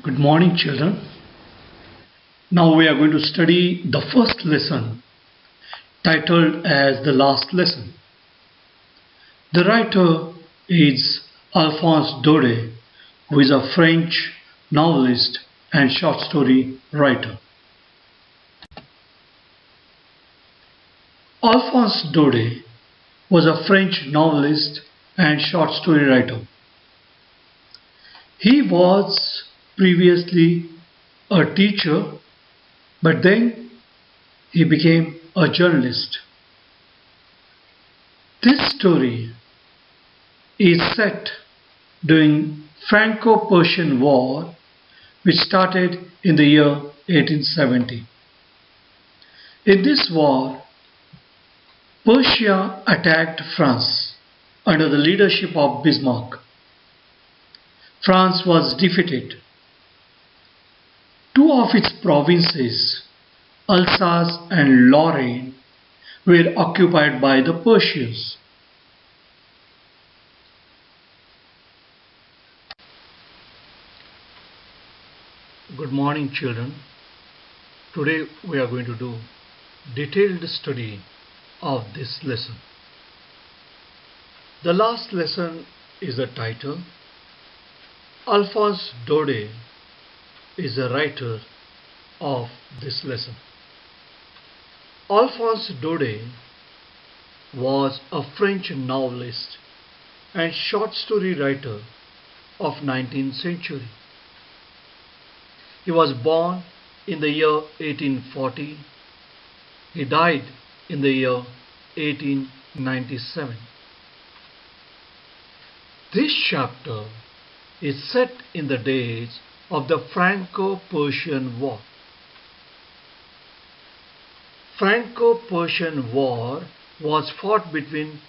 Good morning, children. Now we are going to study the first lesson titled as The Last Lesson. The writer is Alphonse Daudet, who is a French novelist and short story writer. Alphonse Daudet was a French novelist and short story writer. He was previously a teacher, but then he became a journalist. This story is set during Franco-Persian War, which started in the year 1870. In this war, Persia attacked France under the leadership of Bismarck. France was defeated. Two of its provinces, Alsace and Lorraine, were occupied by the Persians. Good morning, children. Today we are going to do detailed study of this lesson. The last lesson is the title. Alphonse Daudet is the writer of this lesson. Alphonse Daudet was a French novelist and short story writer of 19th century. He was born in the year 1840. He died in the year 1897. This chapter is set in the days of the Franco-Persian War. Franco-Persian War was fought between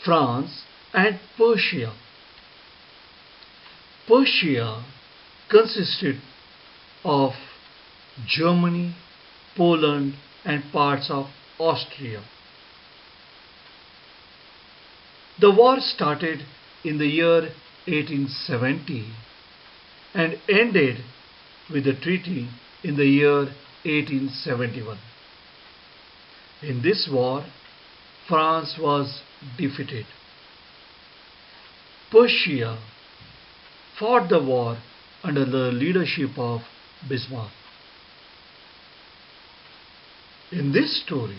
France and Persia. Persia consisted of Germany, Poland, and parts of Austria. The war started in the year 1870 and ended with the treaty in the year 1871. In this war, France was defeated. Persia fought the war under the leadership of Bismarck. In this story,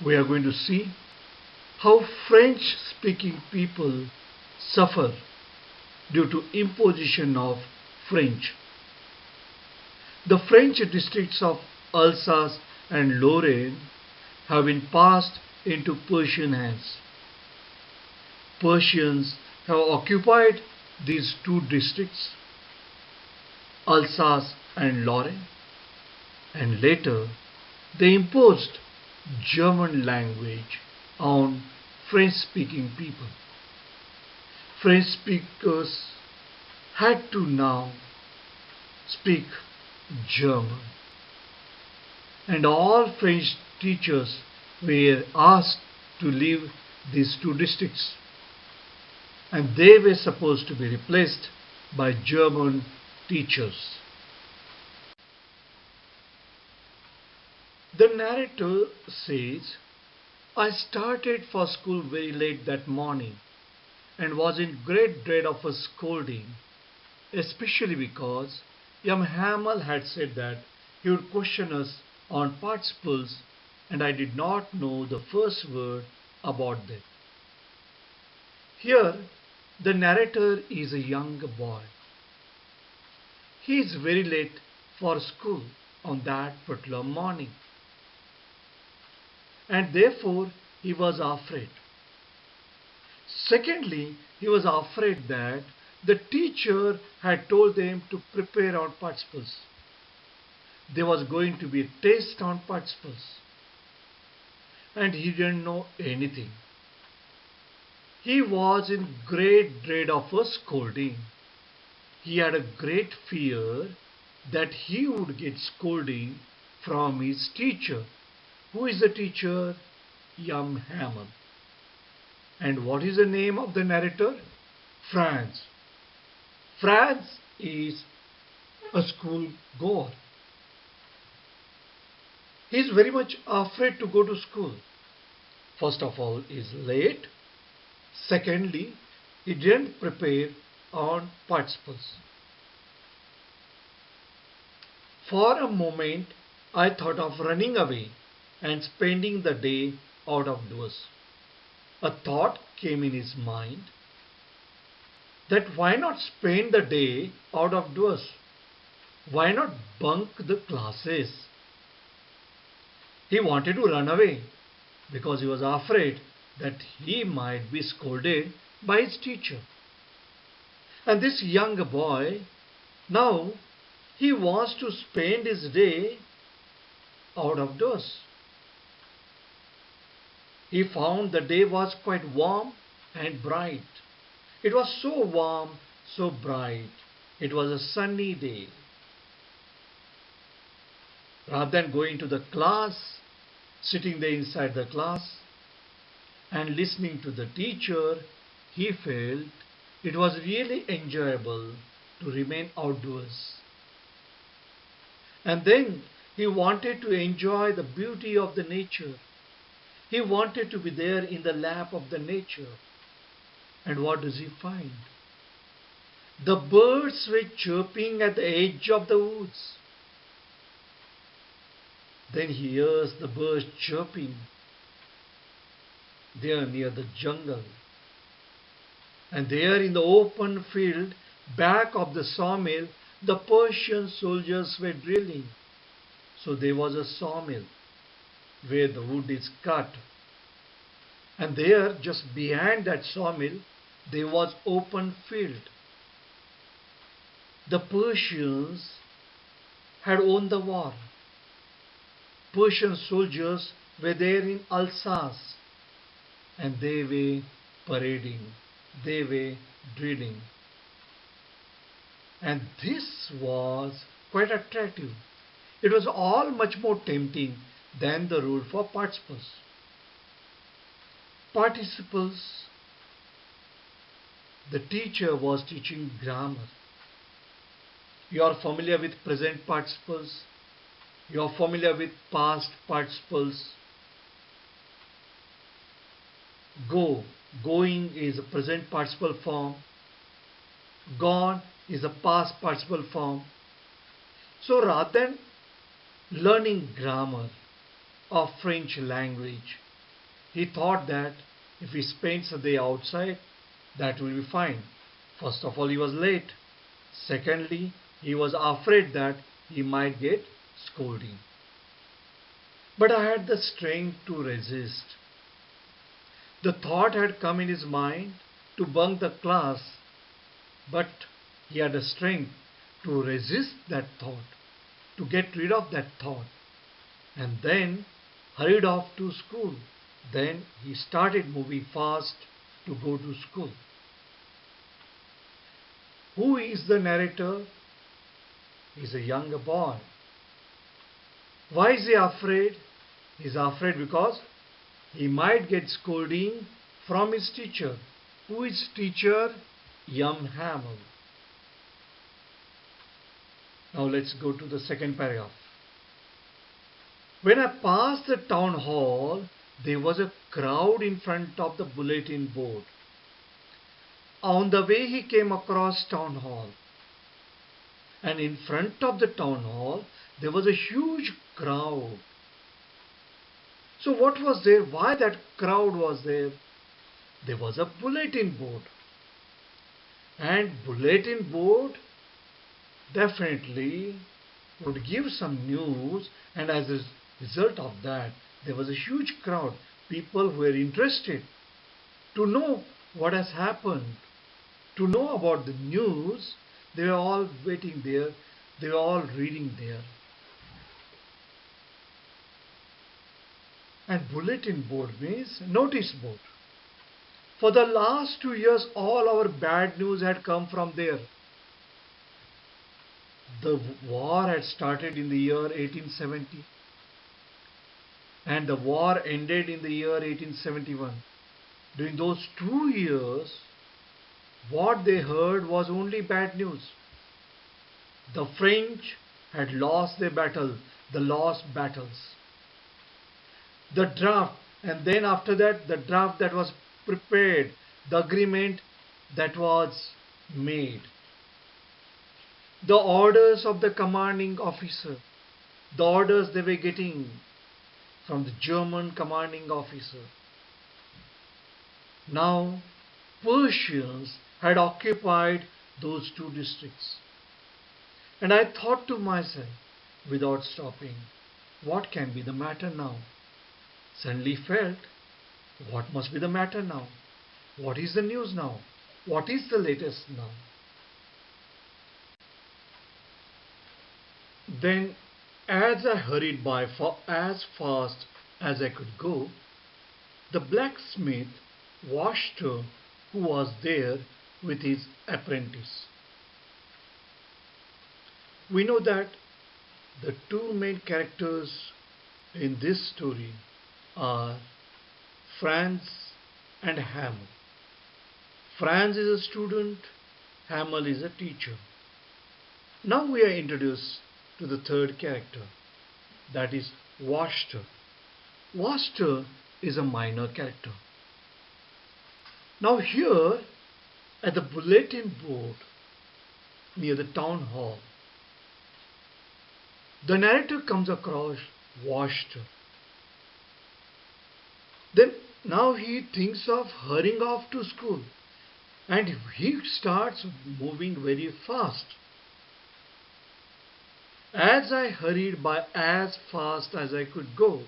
we are going to see how French-speaking people suffer due to imposition of French. The French districts of Alsace and Lorraine have been passed into Persian hands. Persians have occupied these two districts, Alsace and Lorraine, and later they imposed German language on French-speaking people. French speakers had to now speak German, and all French teachers were asked to leave these two districts, and they were supposed to be replaced by German teachers. The narrator says, "I started for school very late that morning and was in great dread of a scolding, especially because young Hamel had said that he would question us on participles and I did not know the first word about them." Here, the narrator is a young boy. He is very late for school on that particular morning, and therefore he was afraid. Secondly, he was afraid that the teacher had told them to prepare on participles. There was going to be a test on participles, and he didn't know anything. He was in great dread of a scolding. He had a great fear that he would get scolding from his teacher. Who is the teacher? Young Hamel. And what is the name of the narrator? France. France is a school goer. He is very much afraid to go to school. First of all, he is late. Secondly, he didn't prepare on participles. For a moment, I thought of running away and spending the day out of doors. A thought came in his mind that why not spend the day out of doors? Why not bunk the classes? He wanted to run away because he was afraid that he might be scolded by his teacher. And this young boy, now he wants to spend his day out of doors. He found the day was quite warm and bright. It was so warm, so bright. It was a sunny day. Rather than going to the class, sitting there inside the class and listening to the teacher, he felt it was really enjoyable to remain outdoors. And then he wanted to enjoy the beauty of the nature. He wanted to be there in the lap of the nature. And what does he find? The birds were chirping at the edge of the woods. Then he hears the birds chirping there near the jungle. And there in the open field, back of the sawmill, the Persian soldiers were drilling. So there was a sawmill where the wood is cut. And there, just behind that sawmill, there was open field. The Persians had won the war. Persian soldiers were there in Alsace and they were parading, they were drilling. And this was quite attractive. It was all much more tempting than the rule for participles. Participles, the teacher was teaching grammar. You are familiar with present participles. You are familiar with past participles. Go, going is a present participle form. Gone is a past participle form. So rather than learning grammar of French language, he thought that if he spends a day outside, that will be fine. First of all, he was late. Secondly, he was afraid that he might get scolding. But I had the strength to resist. The thought had come in his mind to bunk the class, but he had the strength to resist that thought, to get rid of that thought, and then hurried off to school. Then he started moving fast to go to school. Who is the narrator? He is a younger boy. Why is he afraid? He is afraid because he might get scolding from his teacher. Who is teacher? Young Hamel. Now let's go to the second paragraph. When I passed the town hall, there was a crowd in front of the bulletin board. On the way he came across town hall. And in front of the town hall, there was a huge crowd. So what was there? Why that crowd was there? There was a bulletin board. And bulletin board definitely would give some news, and as a result of that, there was a huge crowd. People who were interested to know what has happened, to know about the news. They were all waiting there. They were all reading there. And bulletin board means notice board. For the last 2 years, all our bad news had come from there. The war had started in the year 1870. And the war ended in the year 1871. During those 2 years, what they heard was only bad news. The French had lost their battle, the lost battles. The draft, and then after that, the draft that was prepared, the agreement that was made, the orders of the commanding officer, the orders they were getting from the German commanding officer. Now, Persians had occupied those two districts. And I thought to myself, without stopping, what can be the matter now? Suddenly felt, what must be the matter now? What is the news now? What is the latest now? Then, as I hurried by for as fast as I could go, the blacksmith watched her who was there with his apprentice. We know that the two main characters in this story are Franz and Hamel. Franz is a student, Hamel is a teacher. Now we are introduced to the third character, that is Wachter. Wachter is a minor character. Now here at the bulletin board near the town hall, the narrator comes across Wachter. Then now he thinks of hurrying off to school and he starts moving very fast. As I hurried by as fast as I could go,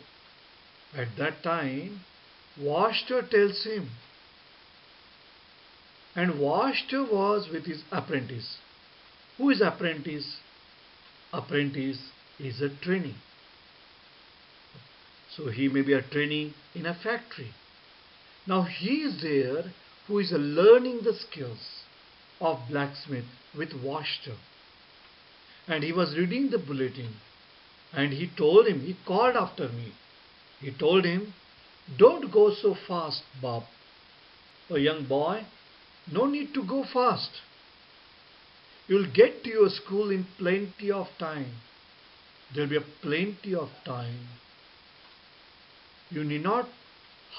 at that time Wachter tells him, and Wachter was with his apprentice. Who is apprentice? Apprentice is a trainee. So he may be a trainee in a factory. Now he is there who is learning the skills of blacksmith with Wachter. And he was reading the bulletin and he told him, he called after me. He told him, don't go so fast, Bob. Oh, young boy, no need to go fast. You'll get to your school in plenty of time. There'll be plenty of time. You need not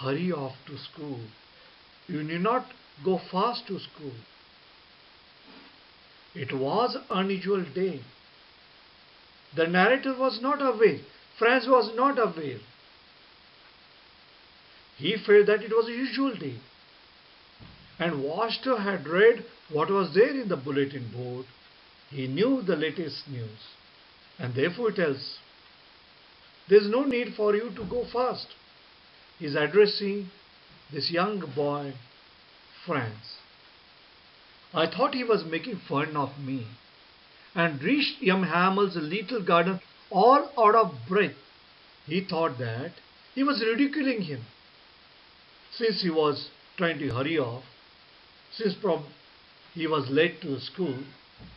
hurry off to school. You need not go fast to school. It was an unusual day. The narrator was not aware. Franz was not aware. He felt that it was a usual day. And Wachter had read what was there in the bulletin board. He knew the latest news. And therefore he tells, there is no need for you to go fast. He is addressing this young boy, Franz. I thought he was making fun of me and reached young Hamel's little garden all out of breath. He thought that he was ridiculing him. Since he was trying to hurry off, since he was late to the school,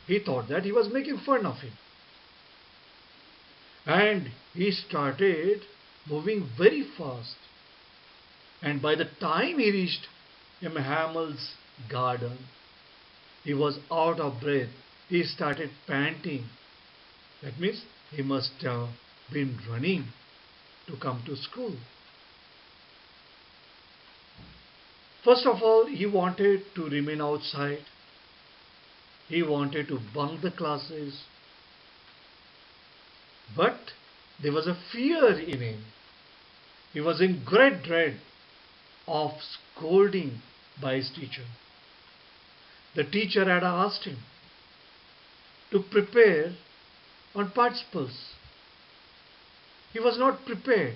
he thought that he was making fun of him. And he started moving very fast. And by the time he reached Hamel's garden, he was out of breath. He started panting. That means he must have been running to come to school. First of all, he wanted to remain outside. He wanted to bunk the classes. But there was a fear in him. He was in great dread of scolding by his teacher. The teacher had asked him to prepare on participles. He was not prepared.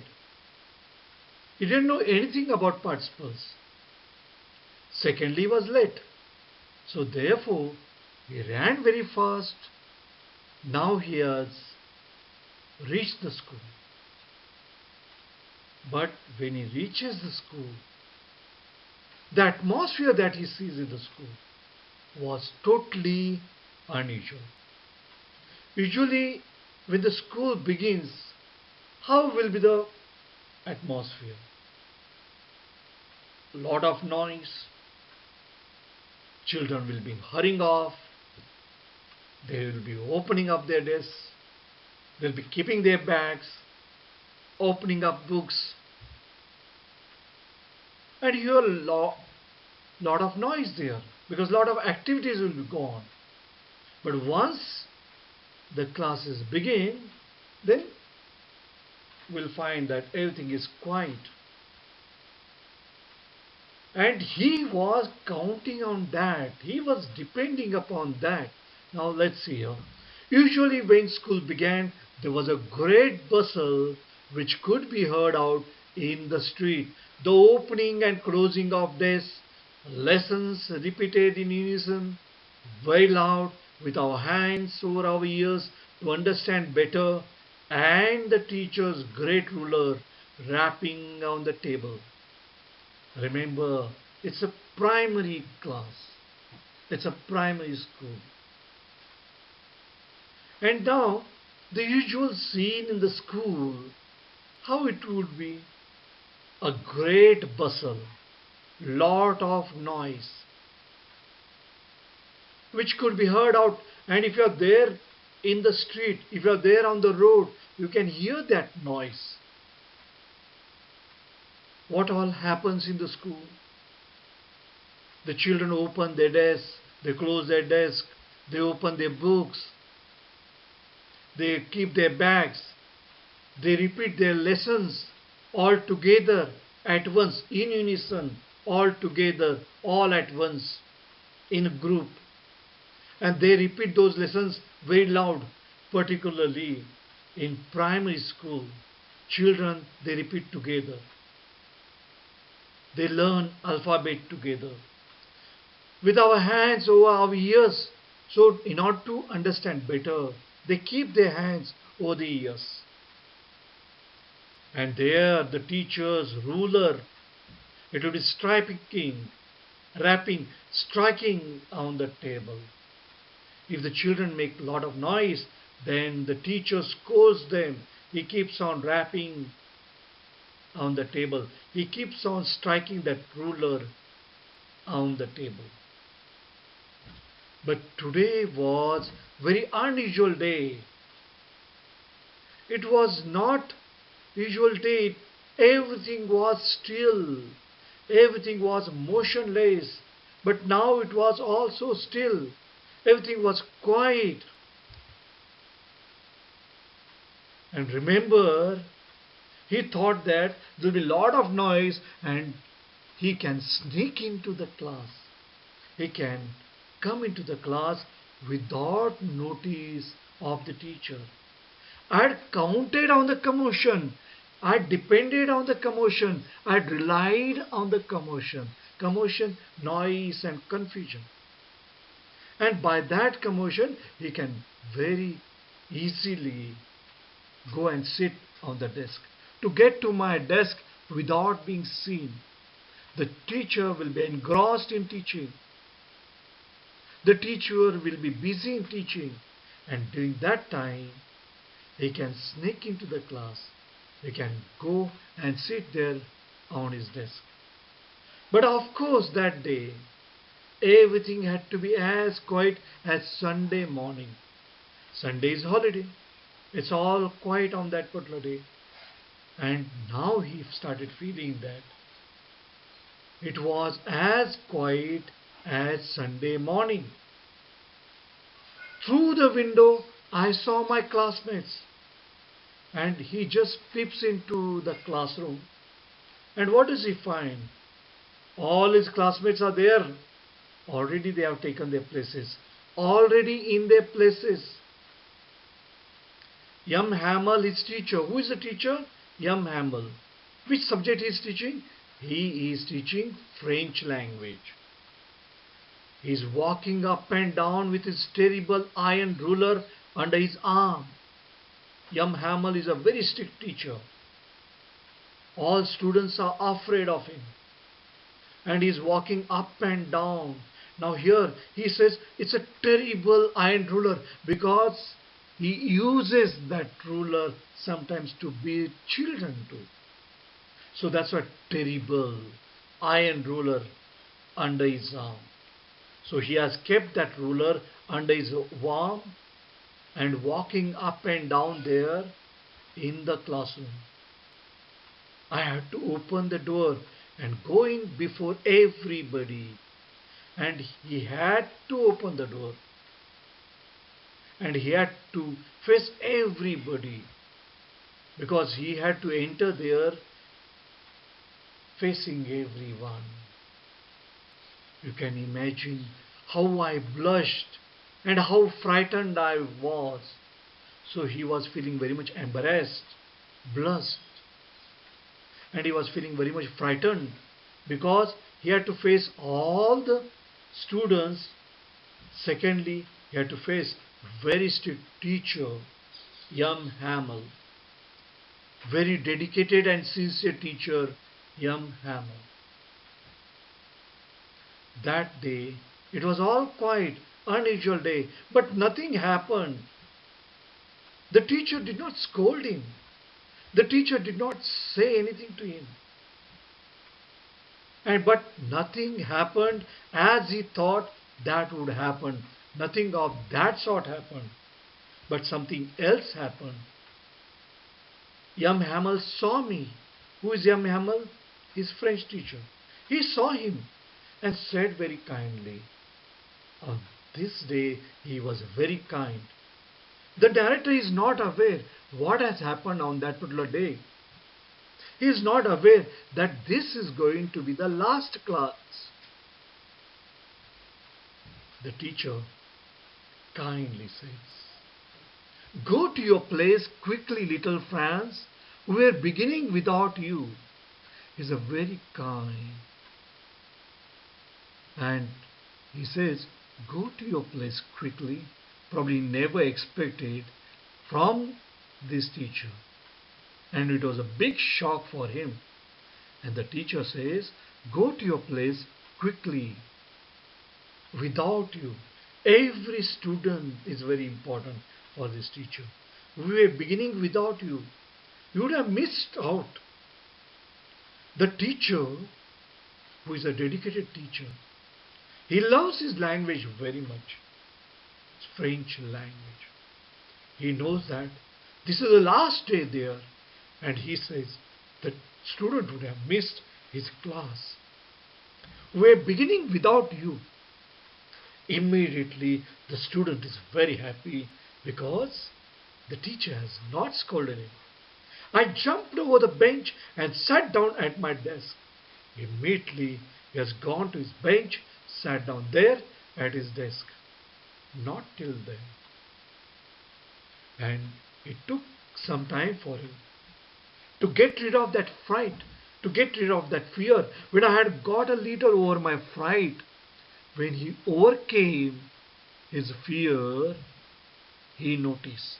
He didn't know anything about participles. Secondly, he was late. So therefore, he ran very fast. Now he has reached the school. But when he reaches the school, the atmosphere that he sees in the school was totally unusual. Usually, when the school begins, how will be the atmosphere? Lot of noise. Children will be hurrying off. They will be opening up their desks. They'll be keeping their bags, opening up books, and you hear a lot of noise there because a lot of activities will be gone. But once the classes begin, then we'll find that everything is quiet. And he was counting on that. He was depending upon that. Now let's see here. Usually when school began, there was a great bustle which could be heard out in the street. The opening and closing of desks, lessons repeated in unison, very loud, with our hands over our ears to understand better, and the teacher's great ruler rapping on the table. Remember, it's a primary class. It's a primary school. And now, the usual scene in the school, how it would be? A great bustle, lot of noise, which could be heard out. And if you are there in the street, if you are there on the road, you can hear that noise. What all happens in the school? The children open their desks, they close their desk, they open their books, they keep their bags, they repeat their lessons all together at once, in unison, all together, all at once, in a group. And they repeat those lessons very loud, particularly in primary school. Children, they repeat together. They learn alphabet together. With our hands over our ears. So in order to understand better, they keep their hands over the ears. And there the teacher's ruler, it will be rapping, striking on the table. If the children make a lot of noise, then the teacher scolds them. He keeps on rapping on the table. He keeps on striking that ruler on the table. But today was very unusual day. It was not usual day. Everything was still. Everything was motionless. But now it was also still. Everything was quiet. And remember, he thought that there will be a lot of noise and he can sneak into the class. He can come into the class without notice of the teacher. I had counted on the commotion. I depended on the commotion. I had relied on the commotion. Commotion, noise and confusion. And by that commotion, he can very easily go and sit on the desk. To get to my desk without being seen. The teacher will be engrossed in teaching. The teacher will be busy in teaching. And during that time, he can sneak into the class. He can go and sit there on his desk. But of course that day, everything had to be as quiet as Sunday morning. Sunday is holiday. It's all quiet on that particular day. And now he started feeling that it was as quiet as Sunday morning. Through the window, I saw my classmates. And he just peeps into the classroom. And what does he find? All his classmates are there. Already they have taken their places. Already in their places. Young Hamel, his teacher. Who is the teacher? Young Hamel. Which subject he is teaching? He is teaching French language. He is walking up and down with his terrible iron ruler under his arm. Young Hamel is a very strict teacher. All students are afraid of him. And he is walking up and down. Now here he says it's a terrible iron ruler because he uses that ruler sometimes to beat children too. So that's a terrible iron ruler under his arm. So he has kept that ruler under his arm and walking up and down there in the classroom. I had to open the door and going before everybody. And he had to open the door. And he had to face everybody. Because he had to enter there facing everyone. You can imagine how I blushed and how frightened I was. So he was feeling very much embarrassed, blushed, and he was feeling very much frightened because he had to face all the students. Secondly, he had to face very strict teacher, young Hamel. Very dedicated and sincere teacher, young Hamel. That day, it was all quite unusual day, but nothing happened. The teacher did not scold him. The teacher did not say anything to him. But nothing happened as he thought that would happen. Nothing of that sort happened. But something else happened. Young Hamel saw me. Who is young Hamel? His French teacher. He saw him and said very kindly. On this day he was very kind. The narrator is not aware what has happened on that particular day. He is not aware that this is going to be the last class. The teacher kindly says, "Go to your place quickly, little Franz. We are beginning without you." He is a very kind. And he says, "Go to your place quickly." Probably never expected from this teacher. And it was a big shock for him. And the teacher says, "Go to your place quickly. Without you." Every student is very important for this teacher. We were beginning without you. You would have missed out. The teacher, who is a dedicated teacher, he loves his language very much. It's French language. He knows that this is the last day there, and he says the student would have missed his class. We are beginning without you. Immediately the student is very happy because the teacher has not scolded him. I jumped over the bench and sat down at my desk. Immediately he has gone to his bench, sat down there at his desk. Not till then. And it took some time for him to get rid of that fright, to get rid of that fear. When I had got a little over my fright, when he overcame his fear, he noticed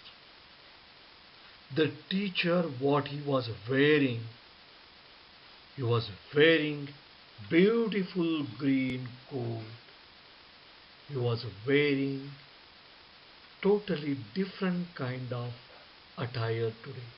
the teacher what he was wearing. He was wearing beautiful green coat. He was wearing totally different kind of attire today.